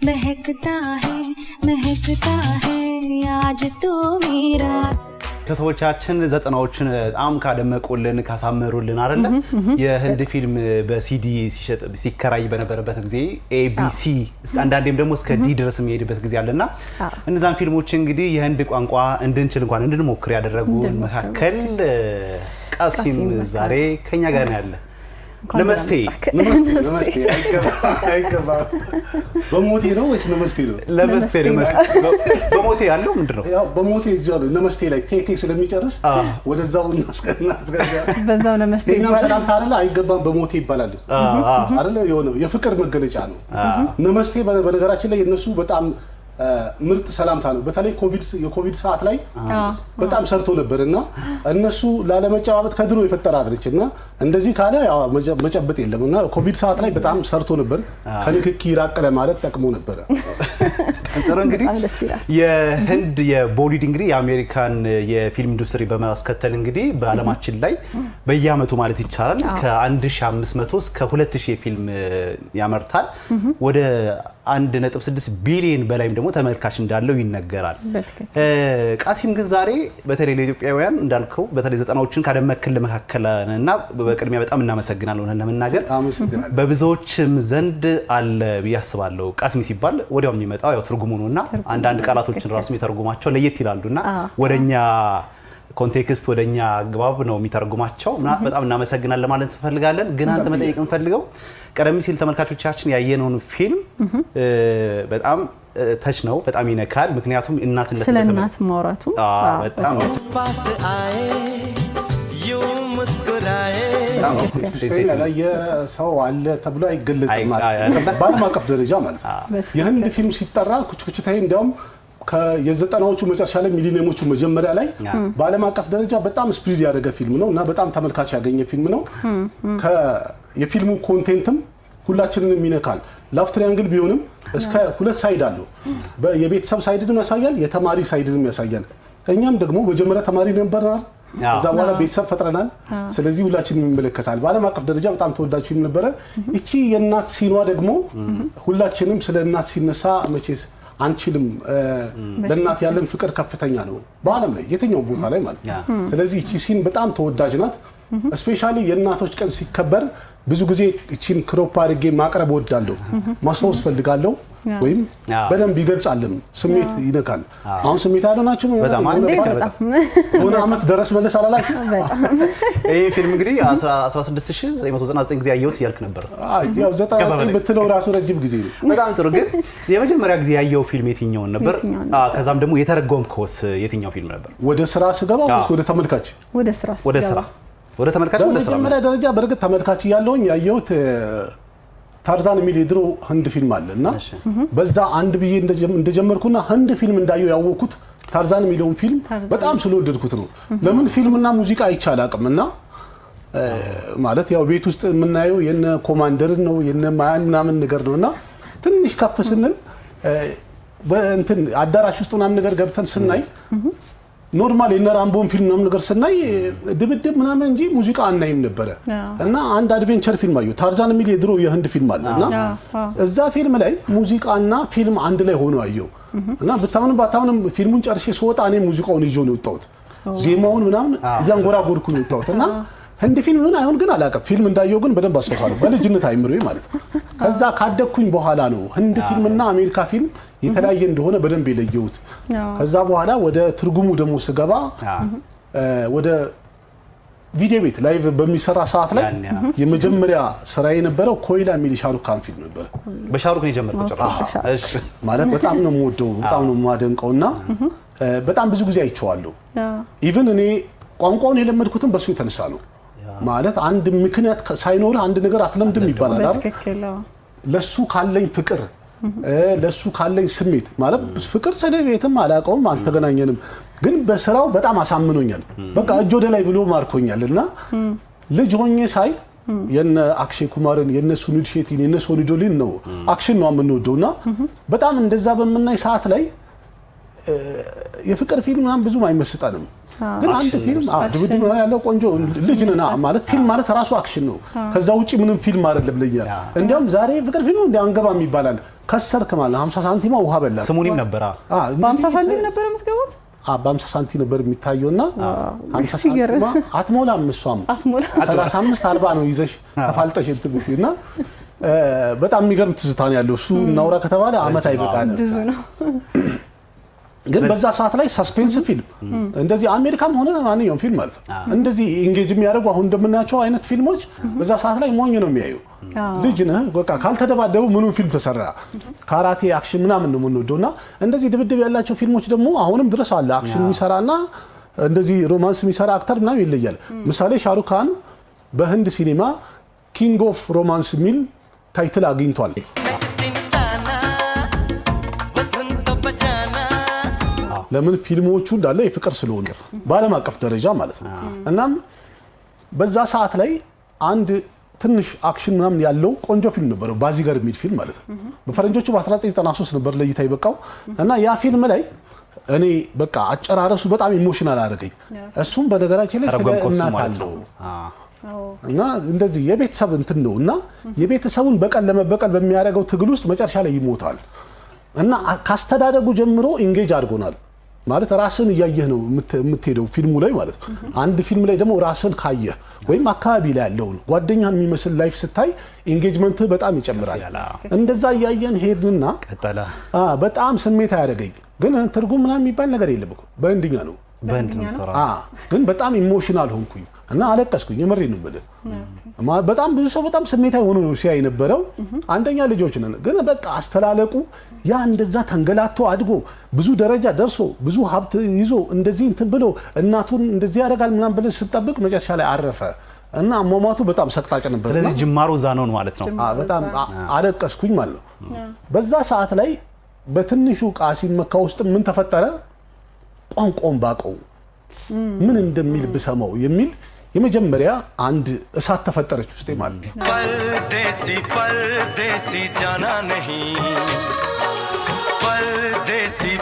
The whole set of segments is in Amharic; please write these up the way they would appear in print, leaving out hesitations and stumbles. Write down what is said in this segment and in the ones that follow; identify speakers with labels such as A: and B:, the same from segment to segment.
A: महकता है आज तो मेरा
B: ከሰዎቻችን ዘጠናዎችን በጣም ካደመቁልን ካሳመሩልን አይደለ የህንድ ፊልም በሲዲ ሲሸጥ ሲከራይ በነበረበት ጊዜ ኤቢሲ እስከ አንዳንዴም ደግሞ እስከ ዲ ድረስ የሚሄድበት ጊዜ አለና እነዛን ፊልሞች እንግዲህ የህንድ ቋንቋ እንድንችል እንኳን እንድንሞክር ያደረጉ መካከል ቃሲም ዛሬ ከኛ ጋር ነው ያለ ነመስቴ
C: አይገባ በሞቴ ነው ወይስ ነመስቴ ነው
B: ለመስቴ በሞቴ ያለው ምንድነው
C: ያው በሞቴ ይዟል ነመስቴ ላይ ቴቴ ስለሚጨርስ ወደዛው እናስገናስገና
D: በዛው ነመስቴ
C: ይባላል ሰላም ታረለ አይገባም በሞቴ ይባላል አይደለ የሆነ የፍቅር መገለጫ ነው ነመስቴ በነገራችን ላይ እነሱ በጣም ምርጥ ሰላምታ ነው በተለይ የኮቪድ ሰዓት ላይ በጣም ሰርቶ ነበርና እነሱ ላለመጨባበጥ ከድሮ የፈጠራት ልጅና እንደዚህ ካለ ያው መጨበጥ የለምና ኮቪድ ሰዓት ላይ በጣም ሰርቶ ነበር ከንክኪ ይራቀለ ማለት ጠቅሞ ነበር
B: እንጥሩ እንግዲህ የህንድ የቦሊውድ እንግዲህ የአሜሪካን የፊልም ኢንዱስትሪ በማስከተል እንግዲህ በአለማችን ላይ በየአመቱ ማለት ይቻላል ከ1500 እስከ 2000 የፊልም ያመርታል ወደ 1.6 ቢሊዮን በላይም ደግሞ ተመልካች እንዳለው ይነገራል ቃሲም ግን ዛሬ በተለይ ለኢትዮጵያውያን እንዳልከው በተለይ ዘጠናዎችን ካደመክል መካከለና በቅድሚያ በጣም እናመሰግናለን ለመናገር በብዙዎችም ዘንድ አለ ቢያስባለው ቃሲም ሲባል ወዲያው የሚመጣው ያው ትርጉሙ ነውና አንዳንድ ቃላቶችን ራሱ የሚተርጉማቸው ለየት ይላሉና ወደኛ ኮንቴክስት ወደኛ አግባብ ነው የሚተርጉማቸው በጣም እናመሰግናለን ማለት እንፈልጋለን ግን አንተ መጠየቅ እንፈልገው ቀደም ሲል ተመልካቾቻችን ያየነውን ፊልም በጣም ተች ነው በጣም ይነካል ምክንያቱም እናትነት
D: ስለ እናት ማውራቱ
B: በጣም
E: पास आए यूं मुस्कुराए
C: የሰው አለ ተብሎ አይገለጽም ማለት በዓለም አቀፍ ደረጃ ማለት የህንድ ፊልም ሲጠራ ኩችኩችታዬ እንዲያውም የዘጠናዎቹ መጨረሻ ላይ ሚሊኒየሞቹ መጀመሪያ ላይ በዓለም አቀፍ ደረጃ በጣም ስፕሪድ ያደረገ ፊልም ነውና በጣም ተመልካች ያገኘ ፊልም ነው የፊልሙ ኮንቴንትም ሁላችንንም ይነካል ላቭ ትሪያንግል ቢሆንም እስከ ሁለት ሳይድ አለው የቤተሰብ ሳይድንም ያሳያል የተማሪ ሳይድንም ያሳያል እኛም ደግሞ መጀመሪያ ተማሪ ነበርናል እዛ በኋላ ቤተሰብ ፈጥረናል ስለዚህ ሁላችንም ይመለከታል በዓለም አቀፍ ደረጃ በጣም ተወዳጅ ፊልም ነበር እቺ የእናት ሲኗ ደግሞ ሁላችንም ስለ እናት ሲነሳ መቼስ አንቺልም ለእናት ያለን ፍቅር ከፍተኛ ነው በዓለም ላይ የትኛው ቦታ ላይ ማለት ስለዚህ እቺ ሲን በጣም ተወዳጅ ናት ስፔሻሊ የእናቶች ቀን ሲከበር ብዙ ጊዜ እቺን ክሮፕ አድርጌ ማቅረብ ወዳለሁ ማስታወስ ፈልጋለሁ ወይም በደንብ ይገልጻልም ስሜት ይነካል አሁን ስሜት ያለው ናችሁ
B: በጣም
C: ሆነ አመት ድረስ መለስ አላላችሁ
B: ይሄ ፊልም እንግዲህ 16999 ጊዜ ያየሁት ያልክ ነበር
C: ያው 99 ብትለው ራሱ ረጅም ጊዜ ነው
B: በጣም ጥሩ ግን የመጀመሪያ ጊዜ ያየው ፊልም የትኛው ነበር ከዛም ደግሞ የተረጎምከውስ የትኛው ፊልም ነበር
C: ወደ ስራ ስገባ ወደ ተመልካች
B: ወደ ተመልካች ወደ ስራ
C: በመጀመሪያ ደረጃ በርግጥ ተመልካች ያለውኝ ያየሁት ታርዛን የሚል ድሮ ህንድ ፊልም አለና በዛ አንድ ብዬ እንደጀመርኩና ህንድ ፊልም እንዳየው ያወኩት ታርዛን የሚለውን ፊልም በጣም ስለወደድኩት ነው ለምን ፊልምና ሙዚቃ አይቻላቅምና ማለት ያው ቤት ውስጥ የምናየው የነ ኮማንደርን ነው የነ ማያን ምናምን ነገር ነውና ትንሽ ከፍ ስንል በእንትን አዳራሽ ውስጥ ምናምን ነገር ገብተን ስናይ ኖርማል የነራምቦን ፊልም ምናምን ነገር ስናይ ድብድብ ምናምን እንጂ ሙዚቃ አናይም ነበር እና አንድ አድቬንቸር ፊልም አየሁ ታርዛን የሚል የድሮ የህንድ ፊልም አለና እዛ ፊልም ላይ ሙዚቃና ፊልም አንድ ላይ ሆኖ አየሁ እና በታምንም ፊልሙን ጨርሼ ስወጣ እኔ ሙዚቃውን ይዞ ነው የወጣሁት ዜማውን ምናምን ያንጎራጎርኩ ነው የወጣሁት እና ህንድ ፊልም ምን አይሆን ግን አላቀም ፊልም እንዳየው ግን በደንብ አስተሳሰሩ በልጅነት አይምሮዬ ማለት ከዛ ካደኩኝ በኋላ ነው ህንድ ፊልምና አሜሪካ ፊልም የተለያየ እንደሆነ በደንብ የለየሁት ከዛ በኋላ ወደ ትርጉሙ ደግሞ ስገባ ወደ ቪዲዮ ቤት ላይቭ በሚሰራ ሰዓት ላይ የመጀመሪያ ስራ የነበረው ኮይላ ሚሊ ሻሩክ ካን ፊልም ነበር
B: በሻሩክ ነው የጀመረው እሺ
C: ማለት በጣም ነው የምወደው በጣም ነው የማደንቀውና በጣም ብዙ ጊዜ አይቼዋለሁ ኢቭን እኔ ቋንቋውን የለመድኩትም በሱ የተነሳ ነው ማለት አንድ ምክንያት ሳይኖር አንድ ነገር አትለምድም ይባላል አይደል ለሱ ካለኝ ፍቅር ለሱ ካለኝ ስሜት ማለት ፍቅር ስለቤትም አላቀውም አልተገናኘንም ግን በስራው በጣም አሳምኖኛል በቃ እጅ ወደ ላይ ብሎ ማርኮኛልና ልጅ ሆኜ ሳይ የነ አክሼ ኩማርን የነ ሱኒል ሼቲን የነ ሶኒ ዶሊን ነው አክሽን ነው የምንወደውና በጣም እንደዛ በመናይ ሰዓት ላይ የፍቅር ፊልም ምናምን ብዙም አይመስጠንም ግን አንድ ፊልም ድብድብ ያለው ቆንጆ ልጅ ነና ማለት ፊልም ማለት ራሱ አክሽን ነው ከዛ ውጪ ምንም ፊልም አይደለም ለኛ እንዲያውም ዛሬ ፍቅር ፊልም እንደ አንገባም ይባላል ከሰርክ ማለት 50 ሳንቲማ ውሃ በላ
B: ስሙኒም ነበር
D: በ50 ሳንቲም ነበር የምትገቡት?
C: በ50 ሳንቲም ነበር የሚታየውና 50 ሳንቲማ አትሞላም እሷም 35 40 ነው ይዘሽ ተፋልጠሽ እንትብኩና በጣም የሚገርም ትዝታ ነው ያለው እሱ እናውራ ከተባለ አመት አይበቃንም
D: ብዙ ነው
C: ግን በዛ ሰዓት ላይ ሰስፔንስ ፊልም እንደዚህ አሜሪካም ሆነ ማንኛውም ፊልም ማለት ነው እንደዚህ ኢንጌጅ የሚያደርጉ አሁን እንደምናያቸው አይነት ፊልሞች በዛ ሰዓት ላይ ሞኝ ነው የሚያዩ ልጅ ነህ በቃ ካልተደባደቡ ምንም ፊልም ተሰራ ካራቴ አክሽን ምናምን ነው የምንወደውና እንደዚህ ድብድብ ያላቸው ፊልሞች ደግሞ አሁንም ድረስ አለ አክሽን የሚሰራና እንደዚህ ሮማንስ የሚሰራ አክተር ምናምን ይለያል ምሳሌ ሻሩክ ካን በህንድ ሲኒማ ኪንግ ኦፍ ሮማንስ ሚል ታይትል አግኝቷል ለምን ፊልሞቹ እንዳለ የፍቅር ስለሆነ በዓለም አቀፍ ደረጃ ማለት ነው እናም በዛ ሰዓት ላይ አንድ ትንሽ አክሽን ምናምን ያለው ቆንጆ ፊልም ነበር ባዚገር የሚል ፊልም ማለት ነው በፈረንጆቹ በ1993 ነበር ለይታ ይበቃው እና ያ ፊልም ላይ እኔ በቃ አጨራረሱ በጣም ኢሞሽናል አደረገኝ እሱም በነገራችን ላይ እናት አለው እና እንደዚህ የቤተሰብ እንትን ነውና የቤተሰቡን በቀል ለመበቀል በሚያደርገው ትግል ውስጥ መጨረሻ ላይ ይሞታል እና ካስተዳደጉ ጀምሮ ኢንጌጅ አድርጎናል ማለት ራስን እያየህ ነው የምትሄደው ፊልሙ ላይ ማለት ነው አንድ ፊልም ላይ ደግሞ ራስን ካየህ ወይም አካባቢ ላይ ያለውን ጓደኛን የሚመስል ላይፍ ስታይ ኢንጌጅመንት በጣም ይጨምራል እንደዛ እያየን ሄድንና ቀጠለ በጣም ስሜት ያደረገኝ ግን ትርጉም ምናምን የሚባል ነገር የለም እኮ በእንድኛ ነው ግን በጣም ኢሞሽናል ሆንኩኝ እና አለቀስኩኝ የመሬ ነው ማለት በጣም ብዙ ሰው በጣም ስሜታዊ ሆኖ ነው ሲያይ ነበረው አንደኛ ልጆች ነን ግን በቃ አስተላለቁ ያ እንደዛ ተንገላቶ አድጎ ብዙ ደረጃ ደርሶ ብዙ ሀብት ይዞ እንደዚህ እንትን ብሎ እናቱን እንደዚህ ያደርጋል ምናምን ብለን ስጠብቅ መጨረሻ ላይ አረፈ እና አሟሟቱ በጣም ሰቅጣጭ ነበር
B: ስለዚህ ጅማሮ እዛ ነው ማለት ነው
C: በጣም አለቀስኩኝ ማለት ነው በዛ ሰዓት ላይ በትንሹ ቃሲም መካ ውስጥ ምን ተፈጠረ ቋንቋውን ባቀው ምን እንደሚል ብሰማው የሚል የመጀመሪያ አንድ እሳት ተፈጠረች ውስጥ ማለት ነው
E: परदेसी जाना नहीं परदेसी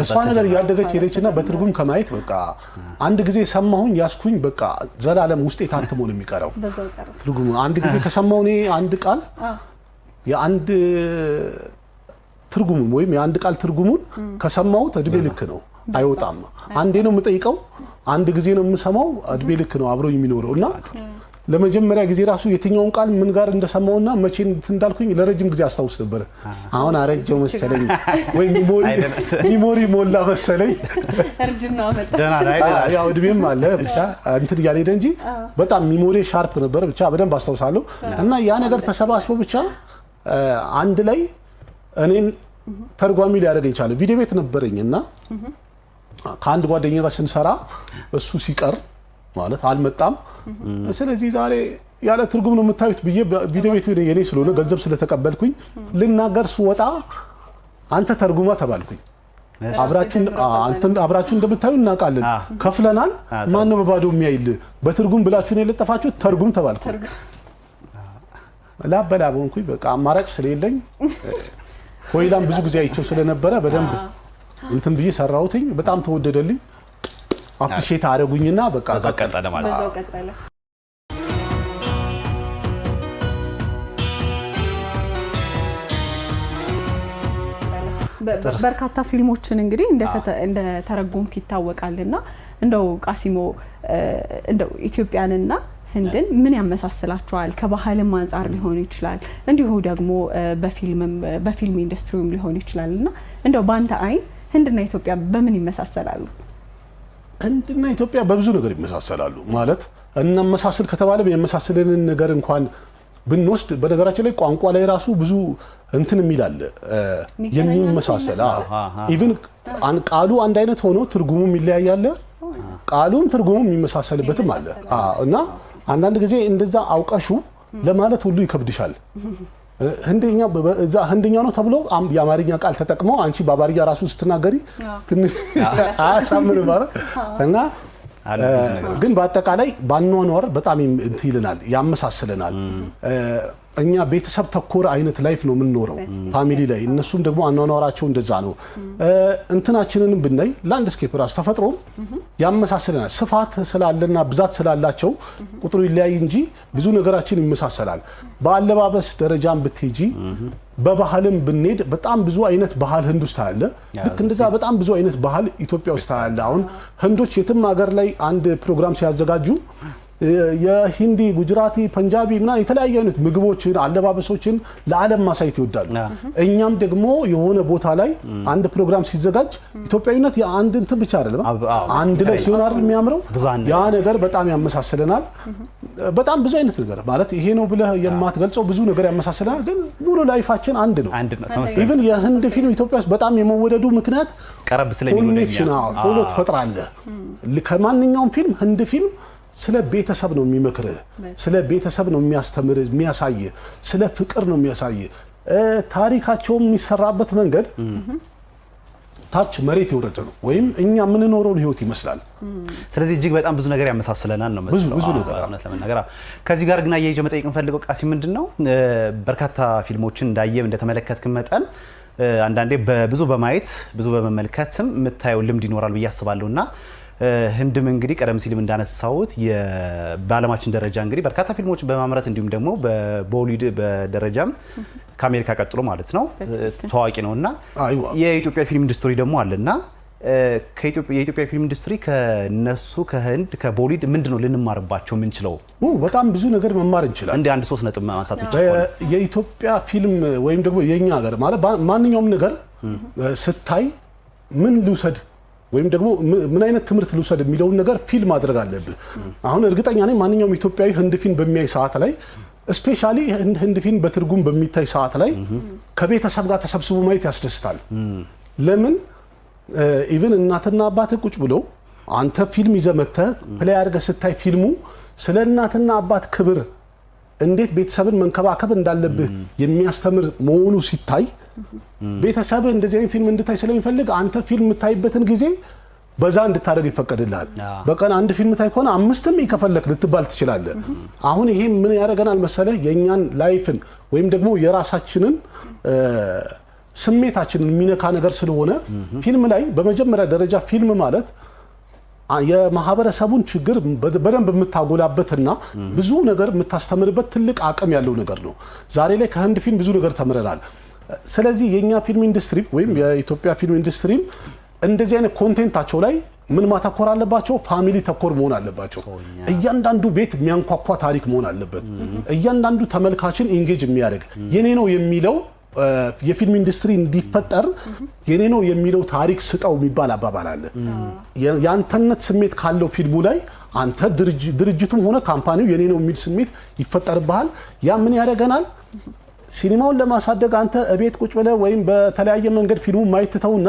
C: እሷ ነገር ያደገች ሄደችና በትርጉም ከማየት በቃ አንድ ጊዜ ሰማሁኝ ያስኩኝ በቃ ዘላለም ውስጥ የታተመው ነው የሚቀረው ትርጉሙ አንድ ጊዜ ከሰማው እኔ አንድ ቃል የአንድ ትርጉሙን ወይም የአንድ ቃል ትርጉሙን ከሰማሁት እድሜ ልክ ነው አይወጣም አንዴ ነው የምጠይቀው አንድ ጊዜ ነው የምሰማው እድሜ ልክ ነው አብሮኝ የሚኖረውና ለመጀመሪያ ጊዜ ራሱ የትኛውን ቃል ምን ጋር እንደሰማውና መቼ እንዳልኩኝ ለረጅም ጊዜ አስታውስ ነበር አሁን አረጀው መሰለኝ ወይ ሚሞሪ ሞላ መሰለኝ
D: እርጅና መጣ
B: ደና ላይ
C: ያው እድሜም አለ ብቻ እንትን ያለ እንጂ በጣም ሚሞሪ ሻርፕ ነበር ብቻ በደንብ አስታውሳለሁ እና ያ ነገር ተሰባስቦ ብቻ አንድ ላይ እኔን ተርጓሚ ሊያደርገኝ ቻለ ቪዲዮ ቤት ነበርኝና ከአንድ ጓደኛዬ ጋር ስንሰራ እሱ ሲቀር ማለት አልመጣም ስለዚህ ዛሬ ያለ ትርጉም ነው የምታዩት ብዬ ቪዲዮ ቤቱ የኔ ስለሆነ ገንዘብ ስለተቀበልኩኝ ልናገር ስወጣ አንተ ተርጉማ ተባልኩኝ አብራችሁ እንደምታዩ እናውቃለን ከፍለናል ማን ነው በባዶ የሚያይል በትርጉም ብላችሁ ነው የለጠፋችሁ ተርጉም ተባልኩኝ ላበላቦንኩኝ በቃ አማራጭ ስለሌለኝ ኮይላም ብዙ ጊዜ አይቼው ስለነበረ በደንብ እንትን ብዬ ሰራውትኝ በጣም ተወደደልኝ አፕሪሺየት አደረጉኝና በቃ
B: ዘቀጠለ ማለት
D: በዛው ቀጠለ በርካታ ፊልሞችን እንግዲህ እንደ ተረጎምክ ይታወቃልና እንደው ቃሲሞ እንደው ኢትዮጵያንና ህንድን ምን ያመሳስላቸዋል ከባህልም አንፃር ሊሆን ይችላል እንዲሁ ደግሞ በፊልም ኢንዱስትሪውም ሊሆን ይችላልና እንደው ባንተ አይን ህንድና ኢትዮጵያ በምን ይመሳሰላሉ
C: ህንድና ኢትዮጵያ በብዙ ነገር ይመሳሰላሉ ማለት እናመሳስል ከተባለ የሚመሳሰልን ነገር እንኳን ብንወስድ በነገራችን ላይ ቋንቋ ላይ ራሱ ብዙ እንትን የሚላል የሚመሳሰል ኢቭን ቃሉ አንድ አይነት ሆኖ ትርጉሙም ይለያያል ቃሉም ትርጉሙም የሚመሳሰልበትም አለ እና አንዳንድ ጊዜ እንደዛ አውቀሹ ለማለት ሁሉ ይከብድሻል ህንደኛ በዛ ህንደኛ ነው ተብሎ የአማርኛ ቃል ተጠቅመው አንቺ በአማርኛ ራሱ ስትናገሪ ትንሽ አሳምር ማለት እና ግን በአጠቃላይ ባንኖር በጣም እንትን ይልናል ያመሳስለናል እኛ ቤተሰብ ተኮር አይነት ላይፍ ነው የምንኖረው ፋሚሊ ላይ እነሱም ደግሞ አኗኗራቸው እንደዛ ነው እንትናችንንም ብናይ ላንድስኬፕ ራሱ ተፈጥሮ ያመሳሰለናል ስፋት ስላለና ብዛት ስላላቸው ቁጥሩ ይለያይ እንጂ ብዙ ነገራችን ይመሳሰላል በአለባበስ ደረጃም ብትሄጂ በባህልም ብንሄድ በጣም ብዙ አይነት ባህል ህንድ ውስጥ አለ ልክ እንደዛ በጣም ብዙ አይነት ባህል ኢትዮጵያ ውስጥ አለ አሁን ህንዶች የትም ሀገር ላይ አንድ ፕሮግራም ሲያዘጋጁ የሂንዲ ጉጅራቲ ፐንጃቢ እና የተለያዩ አይነት ምግቦችን አለባበሶችን ለዓለም ማሳየት ይወዳሉ እኛም ደግሞ የሆነ ቦታ ላይ አንድ ፕሮግራም ሲዘጋጅ ኢትዮጵያዊነት የአንድ እንትን ብቻ አይደለም አንድ ላይ ሲሆን አይደል የሚያምረው ያ ነገር በጣም ያመሳሰለናል በጣም ብዙ አይነት ነገር ማለት ይሄ ነው ብለህ የማትገልጸው ብዙ ነገር ያመሳሰለናል ግን ሙሉ ላይፋችን አንድ ነው ኢቭን የህንድ ፊልም ኢትዮጵያ ውስጥ በጣም የመወደዱ ምክንያት
B: ቀረብ ስለሚወደኛ
C: ቶሎ ትፈጥራለህ ከማንኛውም ፊልም ህንድ ፊልም ስለ ቤተሰብ ነው የሚመክርህ ስለ ቤተሰብ ነው የሚያስተምርህ የሚያሳይ ስለ ፍቅር ነው የሚያሳይ ታሪካቸው የሚሰራበት መንገድ ታች መሬት ይወረደ ነው ወይም እኛ ምን ኖረው ህይወት ይመስላል
B: ስለዚህ እጅግ በጣም ብዙ ነገር ያመሳስለናል ነው
C: ብዙ ነገር
B: እውነት ለመናገር ከዚህ ጋር ግን አያይዤ መጠየቅ እንፈልገው ቃሲም ምንድነው በርካታ ፊልሞችን እንዳየም እንደተመለከትክ መጠን አንዳንዴ በብዙ በማየት ብዙ በመመልከትም የምታየው ልምድ ይኖራል ብዬ አስባለሁና ህንድም እንግዲህ ቀደም ሲልም እንዳነሳውት በዓለማችን ደረጃ እንግዲህ በርካታ ፊልሞች በማምረት እንዲሁም ደግሞ በቦሊውድ በደረጃም ከአሜሪካ ቀጥሎ ማለት ነው ታዋቂ ነውና የኢትዮጵያ ፊልም ኢንዱስትሪ ደግሞ አለና የኢትዮጵያ ፊልም ኢንዱስትሪ ከነሱ ከህንድ ከቦሊውድ ምንድነው ልንማርባቸው የምንችለው
C: በጣም ብዙ ነገር መማር እንችላለን
B: እንደ አንድ ሶስት ነጥብ ማንሳት ይችላል
C: የኢትዮጵያ ፊልም ወይም ደግሞ የኛ ሀገር ማለት ማንኛውም ነገር ስታይ ምን ልውሰድ ወይም ደግሞ ምን አይነት ትምህርት ልውሰድ የሚለውን ነገር ፊልም ማድረግ አለብህ አሁን እርግጠኛ ነኝ ማንኛውም ኢትዮጵያዊ ህንድ ፊልም በሚያይ ሰዓት ላይ ስፔሻሊ ህንድ ፊልም በትርጉም በሚታይ ሰዓት ላይ ከቤተሰብ ጋር ተሰብስቦ ማየት ያስደስታል ለምን ኢቭን እናትና አባት ቁጭ ብሎ አንተ ፊልም ይዘመተ ፕሌይ አድርገህ ስታይ ፊልሙ ስለ እናትና አባት ክብር እንዴት ቤተሰብን መንከባከብ እንዳለብህ የሚያስተምር መሆኑ ሲታይ ቤተሰብ እንደዚህ አይነት ፊልም እንድታይ ስለሚፈልግ አንተ ፊልም የምታይበትን ጊዜ በዛ እንድታደርግ ይፈቀድልሃል በቀን አንድ ፊልም ታይ ከሆነ አምስትም ይከፈለክ ልትባል ትችላለህ አሁን ይሄ ምን ያደርገናል መሰለህ የኛን ላይፍን ወይም ደግሞ የራሳችንን ስሜታችንን የሚነካ ነገር ስለሆነ ፊልም ላይ በመጀመሪያ ደረጃ ፊልም ማለት የማህበረሰቡን ችግር በደንብ የምታጎላበትና ብዙ ነገር የምታስተምርበት ትልቅ አቅም ያለው ነገር ነው ዛሬ ላይ ከህንድ ፊልም ብዙ ነገር ተምረናል ስለዚህ የኛ ፊልም ኢንዱስትሪ ወይም የኢትዮጵያ ፊልም ኢንዱስትሪ እንደዚህ አይነት ኮንቴንታቸው ላይ ምን ማተኮር አለባቸው ፋሚሊ ተኮር መሆን አለባቸው እያንዳንዱ ቤት የሚያንኳኳ ታሪክ መሆን አለበት እያንዳንዱ ተመልካችን ኢንጌጅ የሚያደርግ የኔ ነው የሚለው የፊልም ኢንዱስትሪ እንዲፈጠር የኔ ነው የሚለው ታሪክ ስጠው የሚባል አባባል አለ ያንተነት ስሜት ካለው ፊልሙ ላይ አንተ ድርጅቱም ሆነ ካምፓኒው የኔ ነው የሚል ስሜት ይፈጠርብሃል ያ ምን ያደርገናል ሲኒማውን ለማሳደግ አንተ እቤት ቁጭ ብለህ ወይም በተለያየ መንገድ ፊልሙ ማየት ተውና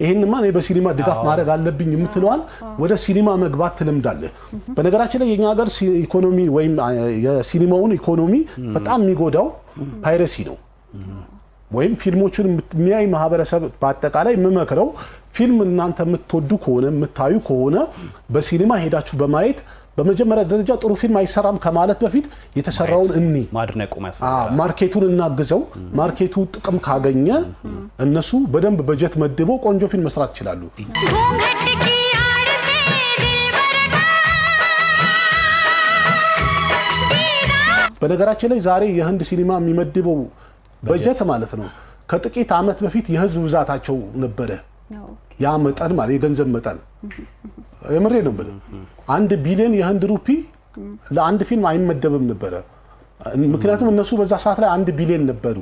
C: ይሄንማ እኔ በሲኒማ ድጋፍ ማድረግ አለብኝ የምትለዋል ወደ ሲኒማ መግባት ትለምዳለህ በነገራችን ላይ የኛ ሀገር ኢኮኖሚ ወይም የሲኒማውን ኢኮኖሚ በጣም የሚጎዳው ፓይረሲ ነው ወይም ፊልሞችን የሚያይ ማህበረሰብ በአጠቃላይ የምመክረው ፊልም እናንተ የምትወዱ ከሆነ የምታዩ ከሆነ በሲኒማ ሄዳችሁ በማየት በመጀመሪያ ደረጃ ጥሩ ፊልም አይሰራም ከማለት በፊት የተሰራውን እኒ
B: ማድነቁ ማስፈልጋል
C: ማርኬቱን እናግዘው ማርኬቱ ጥቅም ካገኘ እነሱ በደንብ በጀት መድበው ቆንጆ ፊልም መስራት ይችላሉ በነገራችን ላይ ዛሬ የህንድ ሲኒማ የሚመድበው በጀት ማለት ነው ከጥቂት አመት በፊት የህዝብ ብዛታቸው ነበረ ያ መጠን ማለት የገንዘብ መጠን የምሬ ነው ብለ 1 ቢሊዮን የህንድ ሩፒ ለአንድ ፊልም አይመደብም ነበረ ምክንያቱም እነሱ በዛ ሰዓት ላይ 1 ቢሊዮን ነበሩ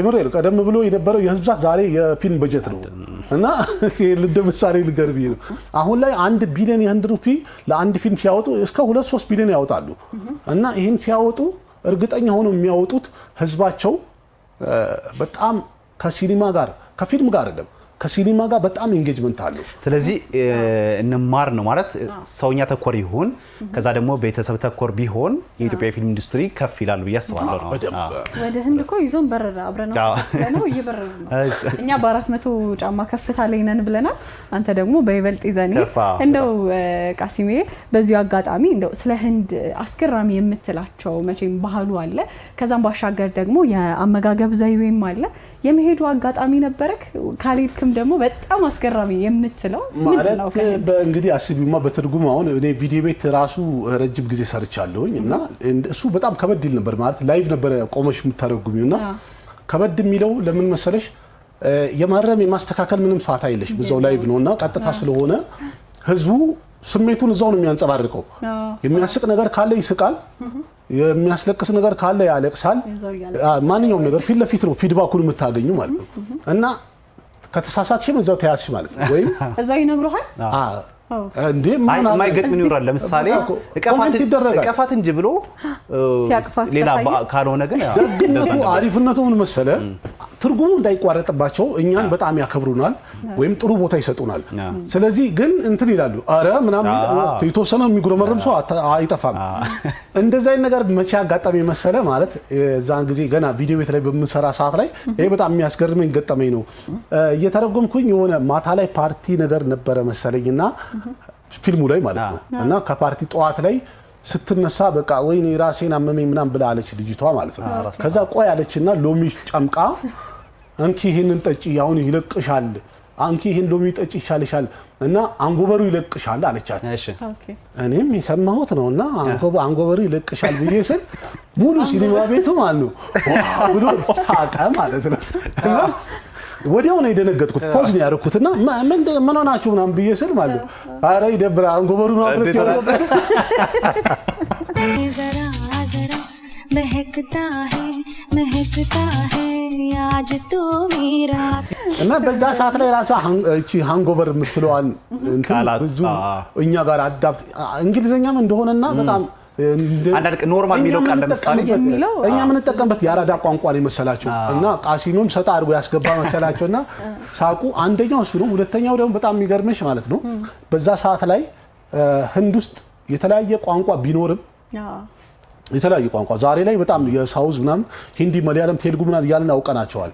C: የምሬ ነው ቀደም ብሎ የነበረው የህዝብ ብዛት ዛሬ የፊልም በጀት ነው እና ለምሳሌ ልገርብ ነው አሁን ላይ 1 ቢሊዮን የህንድ ሩፒ ለአንድ ፊልም ሲያወጡ እስከ 2-3 ቢሊዮን ያወጣሉ እና ይሄን ሲያወጡ እርግጠኛ ሆነው የሚያወጡት ህዝባቸው በጣም ከሲኒማ ጋር ከፊልም ጋር አይደለም ከሲኒማ ጋር በጣም ኤንጌጅመንት አለው።
B: ስለዚህ እንማር ነው ማለት ሰውኛ ተኮር ይሁን ከዛ ደግሞ ቤተሰብ ተኮር ቢሆን የኢትዮጵያ ፊልም ኢንዱስትሪ ከፍ ይላል ብዬ አስባለሁ።
D: ወደ ህንድ እኮ ይዞን በረራ አብረን ነው እየበረረ ነው። እኛ በ400 ጫማ ከፍታ ላይ ነን ብለናል። አንተ ደግሞ በይበልጥ ይዘን እንደው ቃሲሜ በዚሁ አጋጣሚ እንደው ስለ ህንድ አስገራሚ የምትላቸው መቼም ባህሉ አለ፣ ከዛም ባሻገር ደግሞ የአመጋገብ ዘይቤም አለ። የመሄዱ አጋጣሚ ነበረክ? ካልሄድክም ደግሞ በጣም አስገራሚ የምትለው ምንድነው?
C: በእንግዲህ አስቢማ በትርጉም አሁን እኔ ቪዲዮ ቤት ራሱ ረጅም ጊዜ ሰርቻለሁኝ እና እሱ በጣም ከበድ ይል ነበር ማለት ላይቭ ነበር ቆመሽ የምታረጉሚውና ከበድ የሚለው ለምን መሰለሽ የማረም የማስተካከል ምንም ፋታ የለሽ በዛው ላይቭ ነውና ቀጥታ ስለሆነ ህዝቡ ስሜቱን እዛው ነው የሚያንጸባርቀው። የሚያስቅ ነገር ካለ ይስቃል፣ የሚያስለቅስ ነገር ካለ ያለቅሳል። ማንኛውም ነገር ፊት ለፊት ነው ፊድባኩን የምታገኙ ማለት ነው እና ከተሳሳትሽም እዛው ተያዝሽ ማለት ነው ወይም
D: እዛው ይነግሩሃል።
B: እንዴ ማይገጥም ይኖራል። ለምሳሌ እቀፋት እንጂ ብሎ ሌላ ካልሆነ ግን
C: ደግነቱ አሪፍነቱ ምን መሰለ ትርጉሙ እንዳይቋረጥባቸው እኛን በጣም ያከብሩናል ወይም ጥሩ ቦታ ይሰጡናል። ስለዚህ ግን እንትን ይላሉ አረ ምናምን የተወሰነ የሚጉረመረም ሰው አይጠፋም። እንደዛ አይነት ነገር መቼ አጋጣሚ መሰለ ማለት እዛን ጊዜ ገና ቪዲዮ ቤት ላይ በምሰራ ሰዓት ላይ ይሄ በጣም የሚያስገርመኝ ገጠመኝ ነው። እየተረጎምኩኝ የሆነ ማታ ላይ ፓርቲ ነገር ነበረ መሰለኝና ፊልሙ ላይ ማለት ነው እና ከፓርቲ ጠዋት ላይ ስትነሳ በቃ ወይኔ ራሴን አመመኝ ምናምን ብላ አለች ልጅቷ ማለት ነው። ከዛ ቆይ አለችና ሎሚ ጨምቃ አንቺ ይሄንን ጠጪ ያውን ይለቅሻል፣ አንቺ ይሄን ሎሚ ጠጪ ይሻልሻል እና አንጎበሩ ይለቅሻል አለቻት። እኔም የሰማሁት ነውና አንጎበሩ ይለቅሻል ብዬ ስል ሙሉ ሲኒማ ቤቱ ማለት ነው ብሎ ሳቀ ማለት ነው። ወዲያው ነው የደነገጥኩት። ፖዝ ነው ያደረኩትና ምን ሆናችሁ ምናምን ብዬ ስል ማለት ነው አረ ይደብራ አንጎበሩ ነው አብረት ይወጣ
A: महकता है आज तो मेरा
C: እና በዛ ሰዓት ላይ ራሷ እቺ ሃንጎቨር የምትለዋን እንትን ብዙ እኛ ጋር አዳፕት እንግሊዘኛም እንደሆነና በጣም
B: አንዳንድ ኖርማል የሚለው ቃል ለምሳሌ
C: እኛ ምን ተጠቀምበት ያራዳ ቋንቋ ነው መሰላቸው እና ቃሲሙም ሰጣ አድርጎ ያስገባ መሰላቸውና ሳቁ። አንደኛው እሱ ነው። ሁለተኛው ደግሞ በጣም የሚገርምሽ ማለት ነው በዛ ሰዓት ላይ ህንድ ውስጥ የተለያየ ቋንቋ ቢኖርም የተለያየ ቋንቋ ዛሬ ላይ በጣም የሳውዝ ምናምን ሂንዲ፣ መለያለም፣ ቴልጉ ምናምን ያለን አውቀናቸዋል።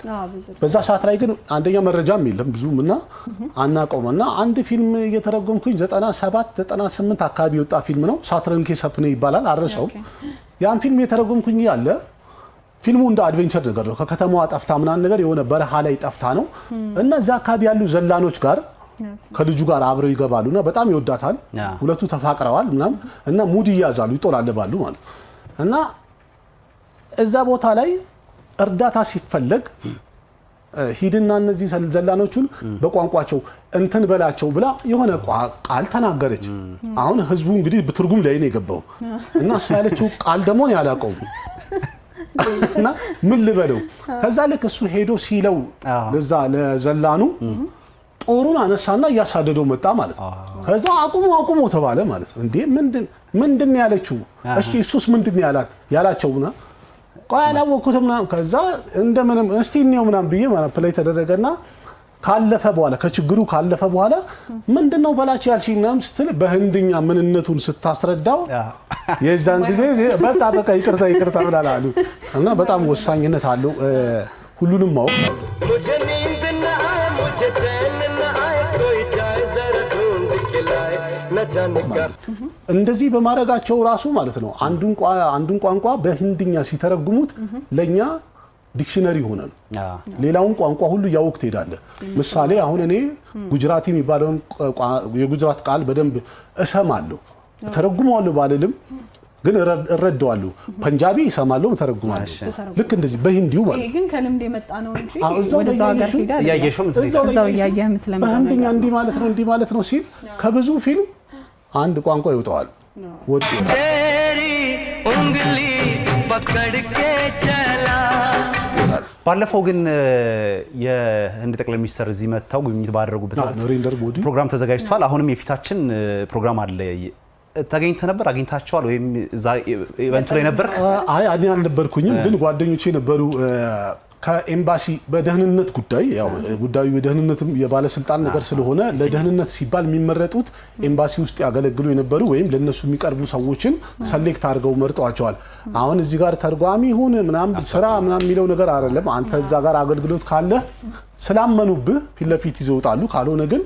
C: በዛ ሰዓት ላይ ግን አንደኛ መረጃም የለም ብዙምና አናቀውምና አንድ ፊልም እየተረጎምኩኝ 97 98 አካባቢ የወጣ ፊልም ነው ሳትረንኬ ሰፕኔ ይባላል። አረሰው ያን ፊልም እየተረጎምኩኝ ያለ ፊልሙ እንደ አድቬንቸር ነገር ነው። ከከተማዋ ጠፍታ ምናምን ነገር የሆነ በረሃ ላይ ጠፍታ ነው እና እዛ አካባቢ ያሉ ዘላኖች ጋር ከልጁ ጋር አብረው ይገባሉና በጣም ይወዳታል። ሁለቱ ተፋቅረዋል ምናምን እና ሙድ ይያዛሉ ይጦላለባሉ ማለት እና እዛ ቦታ ላይ እርዳታ ሲፈለግ ሂድና እነዚህ ዘላኖቹን በቋንቋቸው እንትን በላቸው ብላ የሆነ ቃል ተናገረች። አሁን ህዝቡ እንግዲህ በትርጉም ላይ ነው የገባው እና እሱ ያለችው ቃል ደግሞ ነው ያላቀው እና ምን ልበለው ከዛ ልክ እሱ ሄዶ ሲለው ለዛ ለዘላኑ ጦሩን አነሳና ያሳደደው መጣ ማለት ነው። ከዛ አቁሙ ተባለ ማለት ነው። እንዴ ምንድን ያለችው? እሺ እሱስ ምንድን ያላቸውና ቆይ አላወኩትም ምናምን ከዛ እንደምንም እስቲ ነው ምናምን ብዬ ማለት ፕሌይ ተደረገና ካለፈ በኋላ ከችግሩ ካለፈ በኋላ ምንድነው በላቸው ያልሽኝ ምናምን ስትል በህንድኛ ምንነቱን ስታስረዳው የዛን ጊዜ በቃ ይቅርታ ብላላሉ እና በጣም ወሳኝነት አለው ሁሉንም ማወቅ ነው። እንደዚህ በማድረጋቸው ራሱ ማለት ነው አንዱን ቋንቋ በህንድኛ ሲተረጉሙት ለኛ ዲክሽነሪ ሆነን ሌላውን ቋንቋ ሁሉ ያውቅ ትሄዳለ። ምሳሌ አሁን እኔ ጉጅራቲ የሚባለውን የጉጅራት ቃል በደንብ እሰማለሁ ተረጉመዋለሁ ባልልም ግን እረዳዋለሁ። ፐንጃቢ እሰማለሁ ተረጉማለሁ። ልክ እንደዚህ በሂንዲው ማለት
D: ይሄ ግን ከልምድ የመጣ ነው እንጂ ወደዛ ሀገር ሄዳ
B: ያየሽው
D: እዛው ያየህ የምትለምደው
C: በህንድኛ እንዲህ ማለት ነው ሲል ከብዙ ፊልም አንድ ቋንቋ ይወጣዋል ወጥ
B: ባለፈው ግን የህንድ ጠቅላይ ሚኒስትር እዚህ መጥተው ጉብኝት ባደረጉበት ፕሮግራም ተዘጋጅቷል። አሁንም የፊታችን ፕሮግራም አለ። ተገኝተህ ነበር? አግኝታቸዋል ወይም እዛ ኢቨንቱ ላይ ነበር?
C: አይ አልነበርኩኝም፣ ግን ጓደኞቼ ነበሩ ከኤምባሲ በደህንነት ጉዳይ ያው ጉዳዩ የደህንነትም የባለስልጣን ነገር ስለሆነ ለደህንነት ሲባል የሚመረጡት ኤምባሲ ውስጥ ያገለግሉ የነበሩ ወይም ለነሱ የሚቀርቡ ሰዎችን ሰሌክት አድርገው መርጧቸዋል። አሁን እዚህ ጋር ተርጓሚ ይሁን ምናምን ስራ ምናምን የሚለው ነገር አይደለም። አንተ እዛ ጋር አገልግሎት ካለ ስላመኑብህ ፊት ለፊት ይዘውጣሉ። ካልሆነ ግን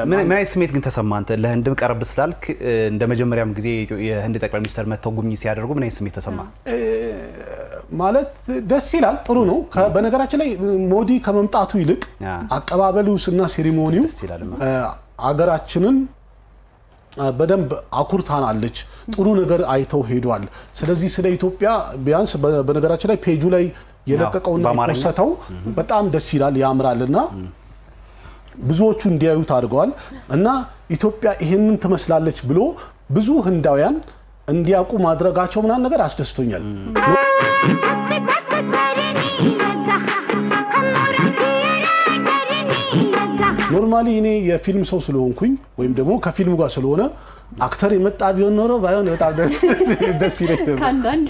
B: ምን አይነት ስሜት ግን ተሰማ? አንተ ለህንድም ቀረብ ስላልክ እንደ መጀመሪያም ጊዜ የህንድ ጠቅላይ ሚኒስትር መጥተው ጉብኝት ሲያደርጉ ምን አይነት ስሜት ተሰማ?
C: ማለት ደስ ይላል፣ ጥሩ ነው። በነገራችን ላይ ሞዲ ከመምጣቱ ይልቅ አቀባበሉና ሴሪሞኒው አገራችንን በደንብ አኩርታናለች። ጥሩ ነገር አይተው ሄዷል። ስለዚህ ስለ ኢትዮጵያ ቢያንስ በነገራችን ላይ ፔጁ ላይ የለቀቀውና የፖስተው በጣም ደስ ይላል፣ ያምራልና ብዙዎቹ እንዲያዩት አድርገዋል እና ኢትዮጵያ ይሄንን ትመስላለች ብሎ ብዙ ህንዳውያን እንዲያውቁ ማድረጋቸው ምናምን ነገር አስደስቶኛል። ኖርማሊ እኔ የፊልም ሰው ስለሆንኩኝ ወይም ደግሞ ከፊልሙ ጋር ስለሆነ አክተር የመጣ ቢሆን ኖሮ ባይሆን በጣም ደስ ይለኝ ነበር።
D: ካንዳንድ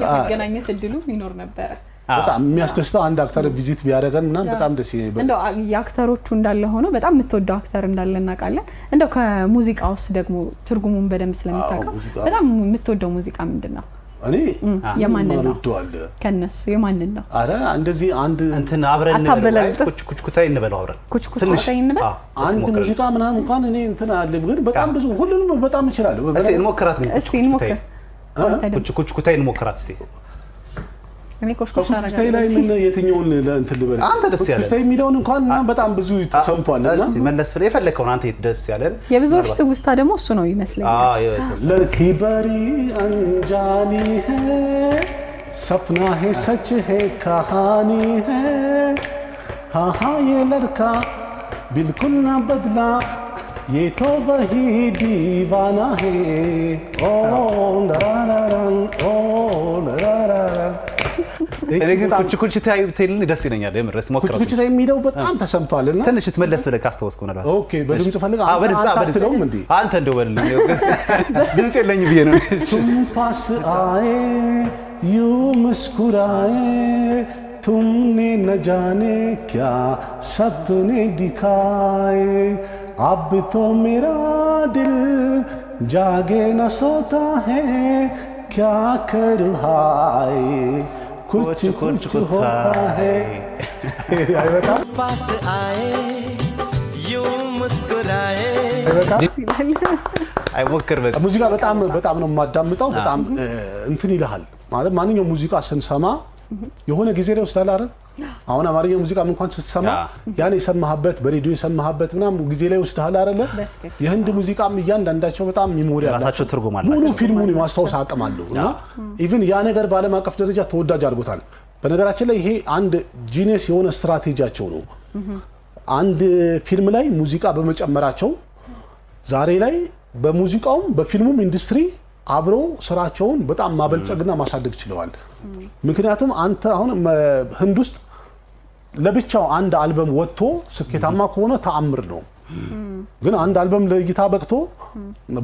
D: የመገናኘት እድሉ ይኖር ነበር።
C: በጣም የሚያስደስተው አንድ አክተር ቪዚት ቢያደርገን እና በጣም ደስ ይላል።
D: እንደው የአክተሮቹ እንዳለ ሆኖ በጣም የምትወደው አክተር እንዳለ እናውቃለን። እንደው ከሙዚቃውስ ደግሞ ትርጉሙን በደንብ ስለምታውቀው በጣም የምትወደው ሙዚቃ ምንድነው?
C: እኔ
D: የማንን ነው?
C: ወደዋለሁ
D: ከነሱ የማንን ነው?
C: አረ እንደዚህ አንድ
B: እንትን አብረን እንበለው ኩችኩታይ እንበለው አብረን
D: ኩችኩታይ እንበል
C: አንድ ሙዚቃ ምናምን እንኳን እኔ እንትን አለ ግን በጣም ብዙ ሁሉንም በጣም እችላለሁ።
B: እስቲ እንሞክራት ነው
D: እስቲ እንሞክር።
B: ኩችኩታይ እንሞክራት እስቲ።
D: እኔ
C: ኩችኩታይ ላይ ምን የትኛውን እንትን ልበል?
B: አንተ ደስ ያለ
C: ኩችኩታይ የሚለውን እንኳን በጣም ብዙ ተሰምቷልና
B: እስቲ መለስ ብለህ የፈለከውን አንተ ደስ ያለን
D: የብዙዎች ትውስታ ደግሞ እሱ ነው ይመስለኛል።
C: ለኪበሪ አንጃኒ है सपना है सच है कहानी है हाँ हाँ ये लड़का बिल्कुल ना बदला ये तो वही दीवाना है ओ लरारारन ओ लरारारन
B: እኔ ግን ኩችኩታይ ብትይልኝ ደስ ይለኛል። የምርስ ሞክረው
C: ኩችኩታይ የሚለው በጣም ተሰምቷልና
B: ትንሽ መለስ ብለህ ካስተዋስከው ነው።
C: ኦኬ በድምጽ ፈልግ
B: አንተ እንደው በልልኝ ድምጽ የለኝም ብዬ ነው።
C: तुम पास आए यूं मुस्कुराए तुमने न जाने क्या सपने दिखाए अब तो मेरा दिल जागे न सोता है क्या करूं हाय कुछ कुछ होता है
E: पास आए यूं मुस्कुराए
B: አይሞክር በቃ
C: ሙዚቃ በጣም ነው የማዳምጠው። በጣም እንትን ይልሃል ማለት ማንኛውም ሙዚቃ ስንሰማ የሆነ ጊዜ ላይ ወስዳል አይደል? አሁን አማርኛ ሙዚቃ እንኳን ስትሰማ ያን የሰማህበት በሬዲዮ የሰማህበት ምናምን ጊዜ ላይ ወስዳል አይደል? የህንድ ሙዚቃም እያንዳንዳቸው በጣም ሚሞሪ
B: ራሳቸው ትርጉም አላቸው።
C: ሙሉ ፊልሙን ማስታወስ አቅም አለው እና ኢቭን ያ ነገር በዓለም አቀፍ ደረጃ ተወዳጅ አድርጎታል። በነገራችን ላይ ይሄ አንድ ጂኒየስ የሆነ ስትራቴጂያቸው ነው። አንድ ፊልም ላይ ሙዚቃ በመጨመራቸው ዛሬ ላይ በሙዚቃውም በፊልሙም ኢንዱስትሪ አብረው ስራቸውን በጣም ማበልጸግና ማሳደግ ችለዋል። ምክንያቱም አንተ አሁን ህንድ ውስጥ ለብቻው አንድ አልበም ወጥቶ ስኬታማ ከሆነ ተአምር ነው። ግን አንድ አልበም ለእይታ በቅቶ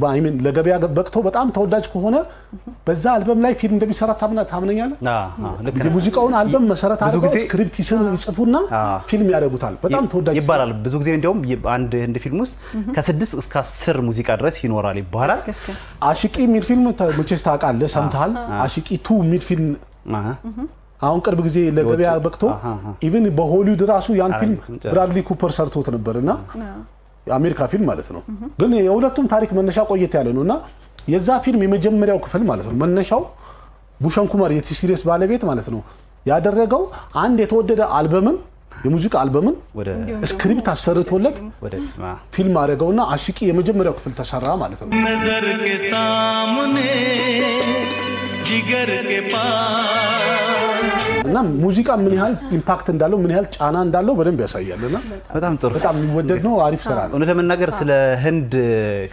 C: ባይምን ለገበያ በቅቶ በጣም ተወዳጅ ከሆነ በዛ አልበም ላይ ፊልም እንደሚሰራ ታምነኛለህ? የሙዚቃውን አልበም መሰረት አድርገው ስክሪፕት ይጽፉና ፊልም ያደርጉታል። በጣም ተወዳጅ
B: ይባላል። ብዙ ጊዜ እንደውም አንድ ህንድ ፊልም ውስጥ ከ6 እስከ 10 ሙዚቃ ድረስ ይኖራል ይባላል።
C: አሽቂ የሚል ፊልም መቼስ ታውቃለህ፣ ሰምተሃል? አሽቂ 2 የሚል ፊልም አሁን ቅርብ ጊዜ ለገበያ በቅቶ ኢቭን በሆሊውድ ራሱ ያን ፊልም ብራድሊ ኩፐር ሰርቶት ነበርና የአሜሪካ ፊልም ማለት ነው። ግን የሁለቱም ታሪክ መነሻ ቆየት ያለ ነውና የዛ ፊልም የመጀመሪያው ክፍል ማለት ነው መነሻው ቡሸን ኩማር የቲ ሲሪየስ ባለቤት ማለት ነው ያደረገው አንድ የተወደደ አልበምን የሙዚቃ አልበምን ወደ ስክሪፕት አሰርቶለት ወደ ፊልም አደረገውና አሽቂ የመጀመሪያው ክፍል ተሰራ ማለት ነው።
E: नजर के सामने जिगर के पास
C: እና ሙዚቃ ምን ያህል ኢምፓክት እንዳለው ምን ያህል ጫና እንዳለው በደንብ ያሳያልና
B: በጣም ጥሩ
C: በጣም የሚወደድ ነው። አሪፍ ስራ ነው።
B: እውነት ለመናገር ስለ ህንድ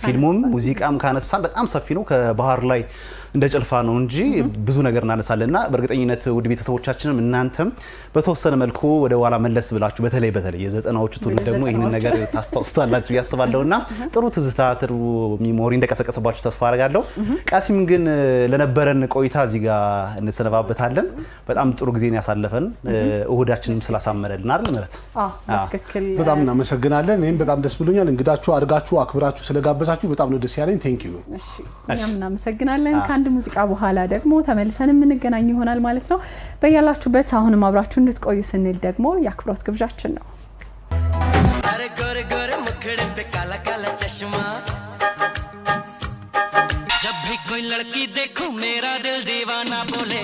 B: ፊልሙም ሙዚቃም ካነሳን በጣም ሰፊ ነው። ከባህር ላይ እንደ ጭልፋ ነው እንጂ ብዙ ነገር እናነሳለንና በእርግጠኝነት ውድ ቤተሰቦቻችንም እናንተም በተወሰነ መልኩ ወደ ኋላ መለስ ብላችሁ በተለይ የ90ዎቹ ትውልድ ደግሞ ይሄንን ነገር ታስታውሱታላችሁ ያስባለውና ጥሩ ትዝታ ጥሩ ሚሞሪ እንደቀሰቀሰባችሁ ተስፋ አደርጋለሁ። ቃሲም ግን ለነበረን ቆይታ እዚህ ጋር እንሰነባበታለን። በጣም ጥሩ ጊዜን ያሳለፈን እሁዳችንም ስላሳመረልን አይደል ማለት?
D: ትክክል።
C: በጣም እናመሰግናለን። እኔም በጣም ደስ ብሎኛል። እንግዳችሁ አድርጋችሁ አክብራችሁ ስለጋበዛችሁ በጣም ነው ደስ ያለኝ። ቴንክ ዩ።
D: እሺ እኛም እናመሰግናለን። ከአንድ ሙዚቃ በኋላ ደግሞ ተመልሰን የምንገናኝ ይሆናል ማለት ነው። በያላችሁበት አሁንም አብራችሁ እንድትቆዩ ስንል ደግሞ የአክብሮት ግብዣችን ነው።
E: अरे गोरे गोरे मुखड़े पे काला काला चश्मा जब भी कोई लड़की देखूं मेरा दिल दीवाना बोले